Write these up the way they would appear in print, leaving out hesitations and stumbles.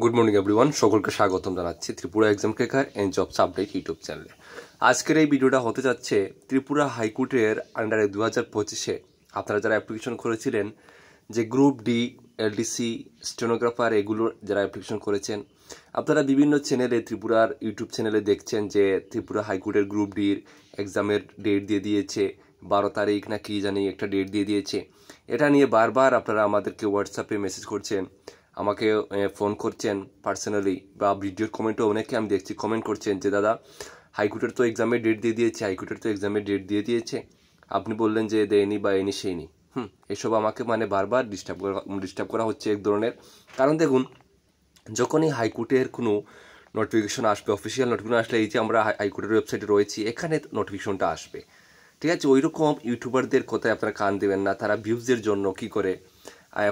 Good morning everyone, সকলকে স্বাগতম জানাচ্ছি Tripura exam cracker and jobs update YouTube চ্যানেলে। আজকের এই ভিডিওটা হতে যাচ্ছে ত্রিপুরা হাইকোর্টের আন্ডারে 2025-এ আপনারা যারা অ্যাপ্লিকেশন করেছিলেন, যে গ্রুপ ডি, এলডিসি, স্টেনোগ্রাফার, এগুলো যারা অ্যাপ্লিকেশন করেছেন, আপনারা বিভিন্ন চ্যানেলে, ত্রিপুরার ইউটিউব চ্যানেলে দেখছেন যে ত্রিপুরা হাইকোর্টের গ্রুপ ডির এক্সামের ডেট দিয়ে দিয়েছে, 12 তারিখ না কি জানি একটা ডেট দিয়ে দিয়েছে। এটা নিয়ে বারবার আপনারা আমাদেরকে হোয়াটসঅ্যাপে মেসেজ করছেন, আমাকে ফোন করছেন পার্সোনালি, বা ভিডিওর কমেন্টও অনেকে আমি দেখছি কমেন্ট করছেন যে দাদা হাইকোর্টের তো এক্সামের ডেট দিয়ে দিয়েছে, হাইকোর্টের তো এক্সামের ডেট দিয়ে দিয়েছে, আপনি বললেন যে দেয়নি বা এনি সেইনি। এসব আমাকে বারবার ডিস্টার্ব করা হচ্ছে এক ধরনের। কারণ দেখুন, যখনই হাইকোর্টের কোনো নোটিফিকেশন আসবে, অফিসিয়াল নোটিফিকেশন আসলে, এই যে আমরা হাইকোর্টের ওয়েবসাইটে রয়েছি, এখানে নোটিফিকেশনটা আসবে, ঠিক আছে? ওই রকম ইউটিউবারদের কথায় আপনারা কান দেবেন না। তারা ভিউজের জন্য কি করে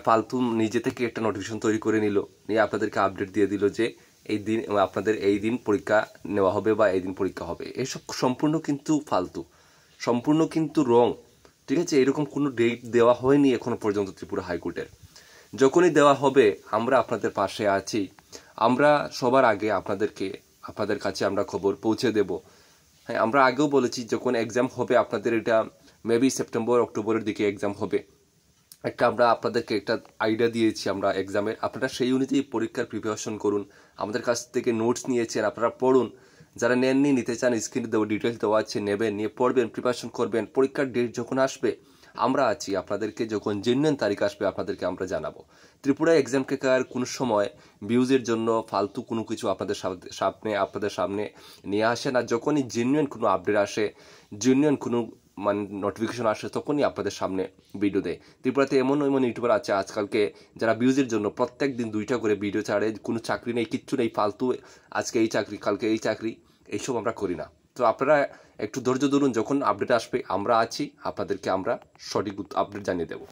ফালতু নিজে থেকে একটা নোটিফিকেশন তৈরি করে নিল, নিয়ে আপনাদেরকে আপডেট দিয়ে দিল যে এই দিন আপনাদের এই দিন পরীক্ষা নেওয়া হবে বা এই দিন পরীক্ষা হবে। এসব সম্পূর্ণ কিন্তু ফালতু, সম্পূর্ণ কিন্তু রং, ঠিক আছে? এরকম কোনো ডেট দেওয়া হয়নি এখনো পর্যন্ত ত্রিপুরা হাইকোর্টের। যখনই দেওয়া হবে আমরা আপনাদের পাশে আছি। আমরা সবার আগে আপনাদের কাছে আমরা খবর পৌঁছে দেব। হ্যাঁ, আমরা আগেও বলেছি যখন এক্সাম হবে আপনাদের, এটা মেবি সেপ্টেম্বর অক্টোবরের দিকে এক্সাম হবে, আমরা আপনাদেরকে একটা আইডিয়া দিয়েছি আমরা এক্সামের। আপনারা সেই অনুযায়ী পরীক্ষার প্রিপারেশন করুন। আমাদের কাছ থেকে নোটস নিয়েছেন, আপনারা পড়ুন। যারা নেননি, নিতে চান, স্ক্রিনে দেওয়া ডিটেলস দেওয়া আছে, নেবেন, নিয়ে পড়বেন, প্রিপারেশন করবেন। পরীক্ষার ডেট যখন আসবে আমরা আছি আপনাদেরকে, যখন জেনুইন তারিখ আসবে আপনাদেরকে আমরা জানাবো। ত্রিপুরা এক্সাম ক্র্যাকার কোনো সময় ভিউজের জন্য ফালতু কোনো কিছু আপনাদের সামনে নিয়ে আসে না। যখনই জেনুইন কোনো আপডেট আসে, জেনুইন কোনো নোটিফিকেশন আসে, তখনই আপনাদের সামনে ভিডিও দেয়। ত্রিপুরাতে এমন ইউটিউবার আছে আজকালকে যারা ভিউজের জন্য প্রত্যেক দিন 2টা করে ভিডিও ছাড়ে। কোনো চাকরি নেই, কিচ্ছু নেই, ফালতু আজকে এই চাকরি, কালকে এই চাকরি, এইসব আমরা করি না। তো আপনারা একটু ধৈর্য ধরুন, যখন আপডেট আসবে আমরা আছি, আপনাদেরকে আমরা সঠিক আপডেট জানিয়ে দেবো।